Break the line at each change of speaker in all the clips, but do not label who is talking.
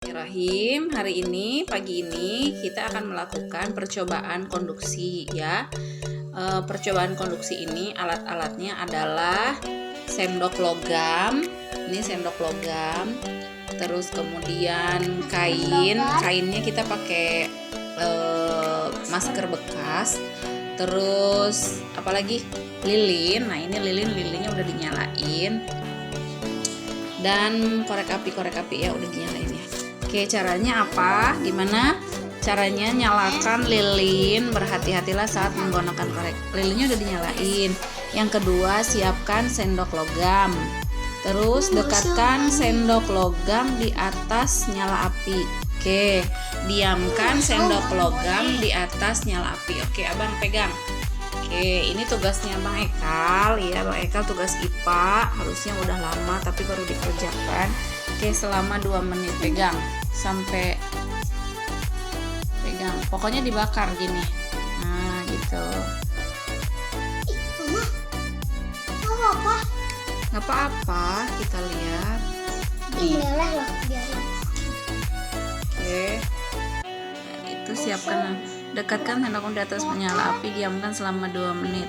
Bismillahirrahmanirrahim. Hari ini, pagi ini kita akan melakukan percobaan konduksi ya. Percobaan konduksi ini alat-alatnya adalah sendok logam. Ini sendok logam. Terus kemudian kainnya kita pakai masker bekas. Terus apalagi lilin. Nah ini lilinnya udah dinyalain. Dan korek api ya udah dinyalain ya. Oke, caranya apa? Gimana caranya nyalakan lilin? Berhati-hatilah saat menggunakan korek. Lilinnya udah dinyalain. Yang kedua, siapkan sendok logam. Terus dekatkan sendok logam di atas nyala api. Oke, diamkan sendok logam di atas nyala api. Oke, Abang pegang. Oke, ini tugasnya Bang Ekal ya. Bang Ekal tugas IPA, harusnya udah lama tapi baru dikerjakan. Oke, selama 2 menit pegang sampai pegang. Pokoknya dibakar gini. Nah, gitu.
Mama, apa?
Nggak apa-apa, kita lihat.
Meleleh loh, biarin.
Oke. Nah, itu siapkan. Dekatkan sendok di atas penyala api, diamkan selama 2 menit.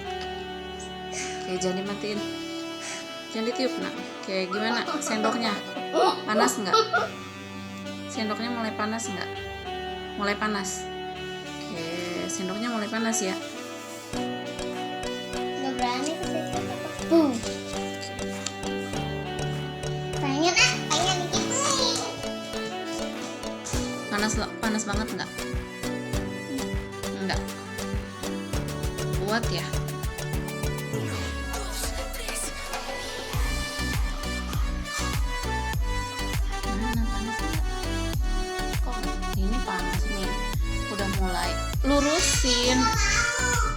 Oke, jangan dimatiin. Jangan ditiup, nak. Oke, gimana sendoknya? Panas nggak? Sendoknya mulai panas nggak? Mulai panas. Oke, sendoknya mulai panas ya.
Nggak berani ke situ. Pengen gitu.
Panas banget nggak? Enggak. Kuat ya? Mana panas enggak? Kok ini panas nih? Udah mulai lurusin.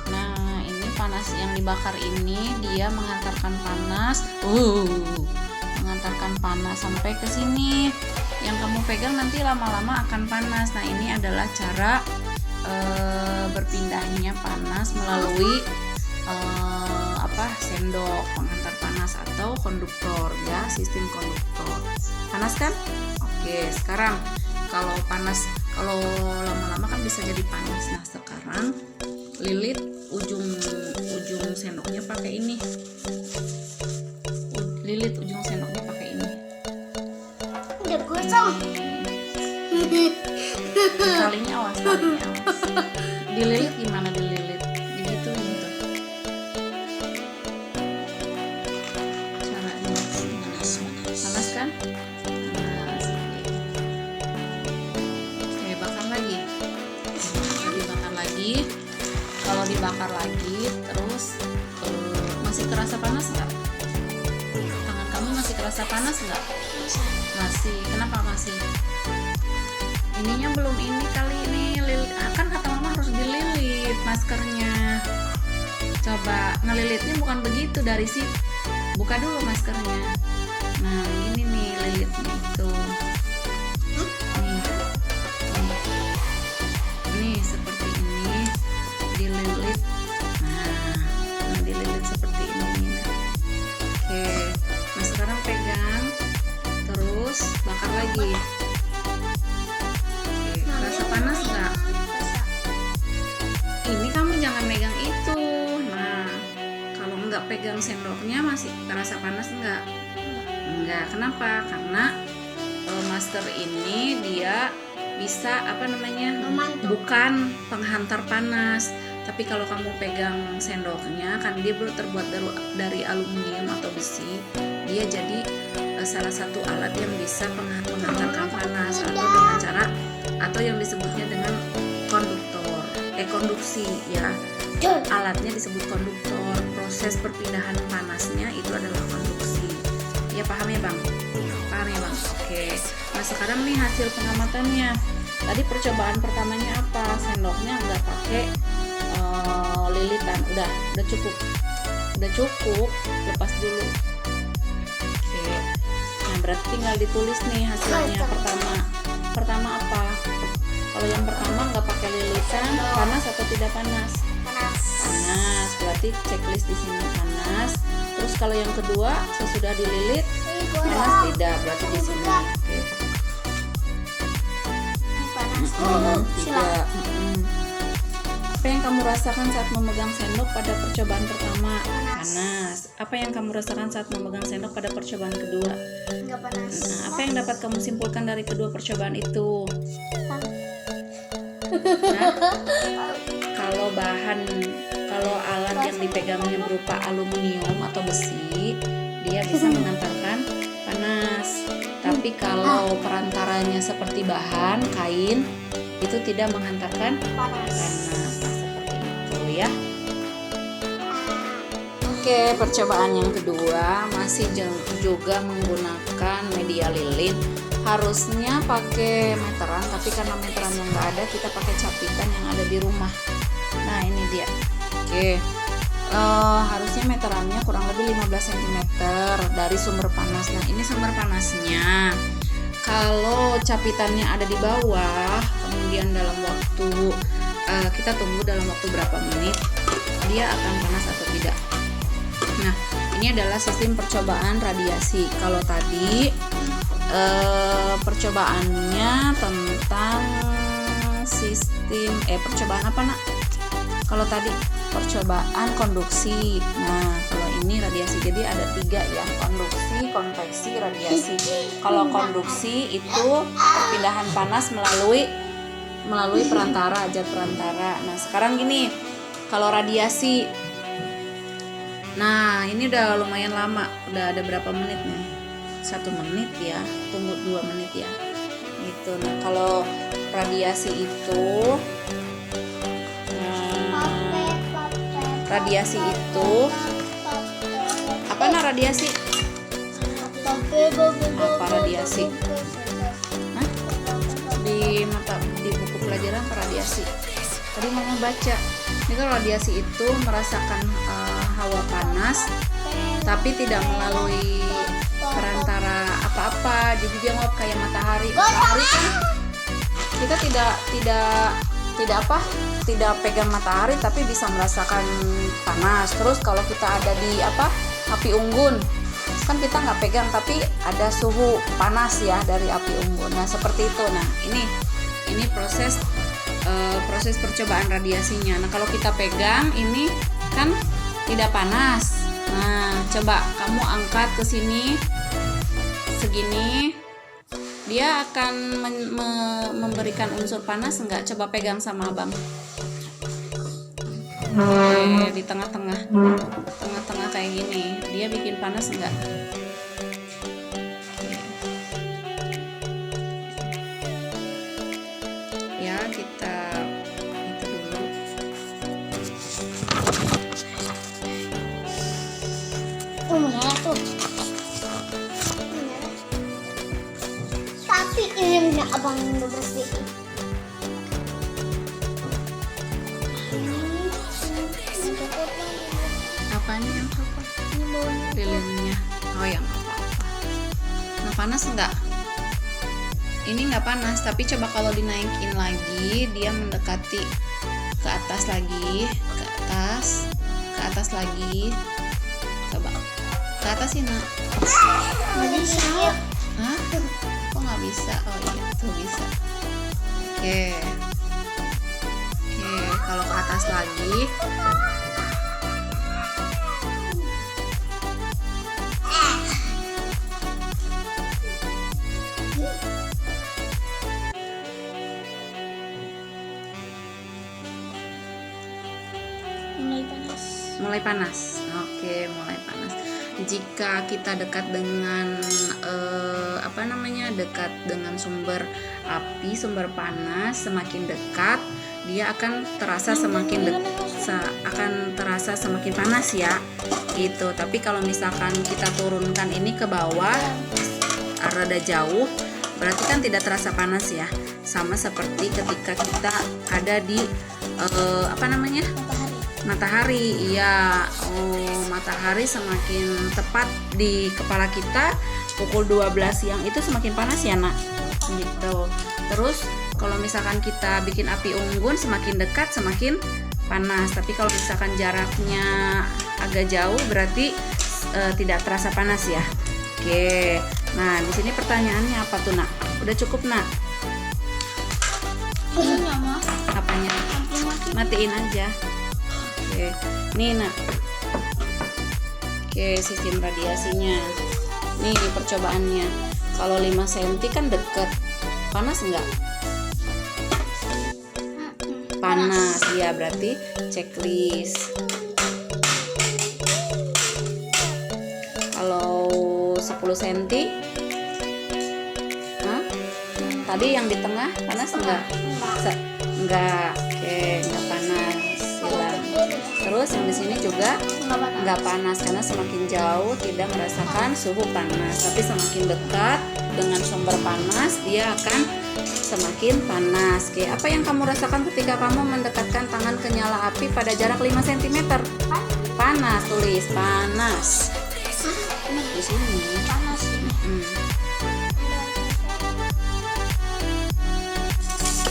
Nah, ini panas yang dibakar ini dia mengantarkan panas. Mengantarkan panas sampai ke sini. Yang kamu pegang nanti lama-lama akan panas. Nah, ini adalah cara berpindahnya panas melalui sendok pengantar panas atau konduktor ya, sistem konduktor. Panas kan? Oke, sekarang kalau lama-lama kan bisa jadi panas. Nah, sekarang lilit ujung sendoknya pakai ini. Lilit ujung sendoknya pakai ini.
Udah gosong.
Kalinya awas. Dililit gimana dililit? Gitu. Caranya panas kan? Panas. Oke, bakar lagi. Dibakar lagi. Kalau dibakar lagi, terus masih kerasa panas nggak? Tangan kamu masih kerasa panas nggak? Masih. Kenapa masih? Ininya belum ini kali ini kan kata mama harus dililit maskernya. Coba ngelilitnya bukan begitu dari sini. Buka dulu maskernya. Nah, ini nih lilitnya itu. Nih seperti ini dililit. Nah, dililit seperti ini. Oke. Nah, sekarang pegang. Terus bakar lagi. Panas nggak? Ini kamu jangan megang itu. Nah, kalau nggak pegang sendoknya masih terasa panas nggak? Nggak. Kenapa? Karena masker ini dia bisa bukan penghantar panas. Tapi kalau kamu pegang sendoknya, kan dia terbuat dari aluminium atau besi, dia jadi salah satu alat yang bisa menghantarkan panas atau yang disebutnya dengan konduksi ya. Alatnya disebut konduktor. Proses perpindahan panasnya itu adalah konduksi. Ya, paham ya Bang? Paham ya Bang? Oke. Nah, sekarang nih hasil pengamatannya. Tadi percobaan pertamanya apa? Sendoknya nggak pakai lilitan. Udah cukup. Lepas dulu. Oke. Nah, berarti tinggal ditulis nih hasilnya. Pertama apa? Kalau yang pertama nggak pakai lilitan, panas atau tidak panas? Panas. Berarti checklist di sini panas. Terus kalau yang kedua sesudah dililit panas tidak, berarti di sini. Oke. Tiga. Apa yang kamu rasakan saat memegang sendok pada percobaan pertama? Panas. Apa yang kamu rasakan saat memegang sendok pada percobaan kedua?
Enggak panas.
Nah, apa yang dapat kamu simpulkan dari kedua percobaan itu? Kalau alat yang dipegangnya berupa aluminium atau besi, dia bisa mengantarkan panas. Tapi kalau perantaranya seperti bahan, kain, itu tidak menghantarkan panas. Nah, seperti itu ya. Oke, percobaan yang kedua masih juga menggunakan media lilin. Harusnya pakai meteran, tapi karena meteran yang nggak ada, kita pakai capitan yang ada di rumah. Nah, ini dia. Oke, harusnya meterannya kurang lebih 15 cm dari sumber panas. Nah, ini sumber panasnya. Kalau capitannya ada di bawah, kemudian dalam waktu kita tunggu dalam waktu berapa menit, dia akan panas atau tidak. Nah, ini adalah sistem percobaan radiasi. Kalau tadi percobaannya tentang sistem percobaan apa nak? Kalau tadi percobaan konduksi. Nah, kalau ini radiasi. Jadi ada 3 ya, konduksi, konveksi, radiasi. Kalau konduksi itu perpindahan panas melalui perantara, zat perantara. Nah, sekarang gini, kalau radiasi. Nah, ini udah lumayan lama. Udah ada berapa menit nih? 1 menit ya. Tunggu 2 menit ya. Gitu. Nah, kalau radiasi itu apa nah radiasi? Apa radiasi? Hah? Di buku pelajaran apa radiasi? Tadi mama baca. Ini kan radiasi itu merasakan hawa panas, tapi tidak melalui perantara apa-apa. Jadi dia nguap kayak matahari. Matahari kan kita tidak pegang matahari, tapi bisa merasakan panas. Terus kalau kita ada di api unggun, kan kita nggak pegang, tapi ada suhu panas ya dari api unggun. Nah, seperti itu. Nah, ini proses percobaan radiasinya. Nah, kalau kita pegang ini kan tidak panas. Nah, coba kamu angkat ke sini segini, dia akan memberikan unsur panas enggak? Coba pegang sama abang. Di tengah-tengah kayak gini, dia bikin panas enggak? Ya, kita itu dulu.
Menyala tuh. Tapi ini punya abang udah bersih.
Apanya yang apa?
Ini baunya.
Lilinnya. Oh, yang apa-apa. Nah, panas enggak? Ini nggak panas, tapi coba kalau dinaikin lagi, dia mendekati ke atas lagi, ke atas lagi. Coba ke atas sih nak.
Nggak bisa.
Hah? Kok nggak bisa? Oh iya, tuh bisa. Oke, kalau ke atas lagi. Mulai panas. Oke, mulai panas. Jika kita dekat dengan dekat dengan sumber api, sumber panas, semakin dekat dia akan terasa semakin panas ya. Gitu. Tapi kalau misalkan kita turunkan ini ke bawah rada jauh, berarti kan tidak terasa panas ya. Sama seperti ketika kita ada di matahari. Iya, matahari semakin tepat di kepala kita pukul 12 siang itu semakin panas ya nak, gitu. Terus kalau misalkan kita bikin api unggun, semakin dekat semakin panas. Tapi kalau misalkan jaraknya agak jauh, berarti tidak terasa panas ya. Oke, nah di sini pertanyaannya apa tuh nak? Udah cukup nak?
Ininya mah.
Apanya? Matiin aja. Oke, nih nak. Oke, sistem radiasinya. Nih percobaannya. Kalau 5 cm kan deket. Panas enggak? Panas, ya berarti checklist. Kalau 10 cm? Hah? Tadi yang di tengah panas enggak? Enggak. Oke, enggak panas. Hilang. Terus yang di sini juga enggak panas karena semakin jauh tidak merasakan suhu panas, tapi semakin dekat dengan sumber panas dia akan semakin panas. Oke, apa yang kamu rasakan ketika kamu mendekatkan tangan ke nyala api pada jarak 5 cm? Panas, tulis panas. Di sini.
Panas.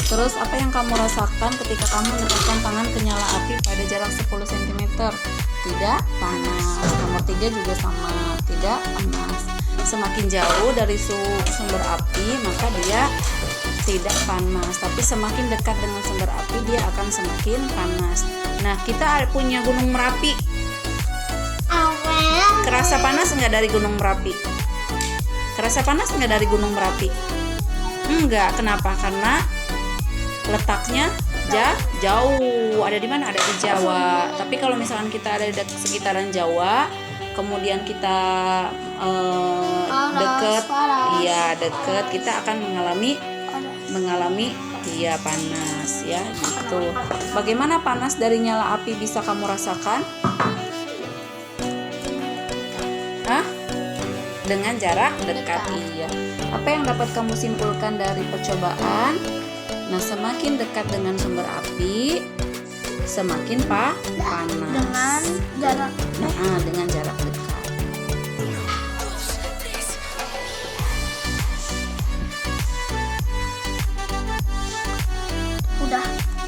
Terus apa yang kamu rasakan ketika kamu mendekatkan tangan ke nyala api pada jarak 10 cm? Tidak panas. Nomor 3 juga sama, tidak panas. Semakin jauh dari sumber api maka dia tidak panas, tapi semakin dekat dengan sumber api dia akan semakin panas. Nah, kita punya Gunung Merapi. Kerasa panas nggak dari Gunung Merapi? Kerasa panas nggak dari Gunung Merapi? Enggak. Kenapa? Karena letaknya jauh. Ada di mana? Ada di Jawa. Tapi kalau misalkan kita ada di sekitaran Jawa, kemudian kita deket, iya deket, kita akan mengalami iya panas ya gitu. Bagaimana panas dari nyala api bisa kamu rasakan? Hah? Dengan jarak dekat. Iya. Apa yang dapat kamu simpulkan dari percobaan? Nah, semakin dekat dengan sumber api, semakin panas. Dengan jarak dekat.
Udah.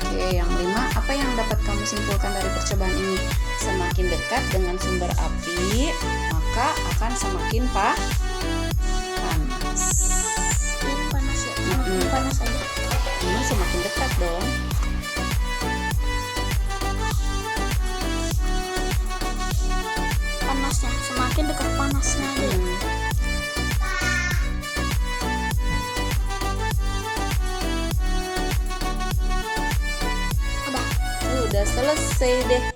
Oke, yang 5, apa yang dapat kamu simpulkan dari percobaan ini? Semakin dekat dengan sumber api, maka akan semakin panas.
Ini panas ya. Panas aja.
Ini semakin dekat dong.
Panasnya semakin dekat panasnya aja.
Udah selesai deh.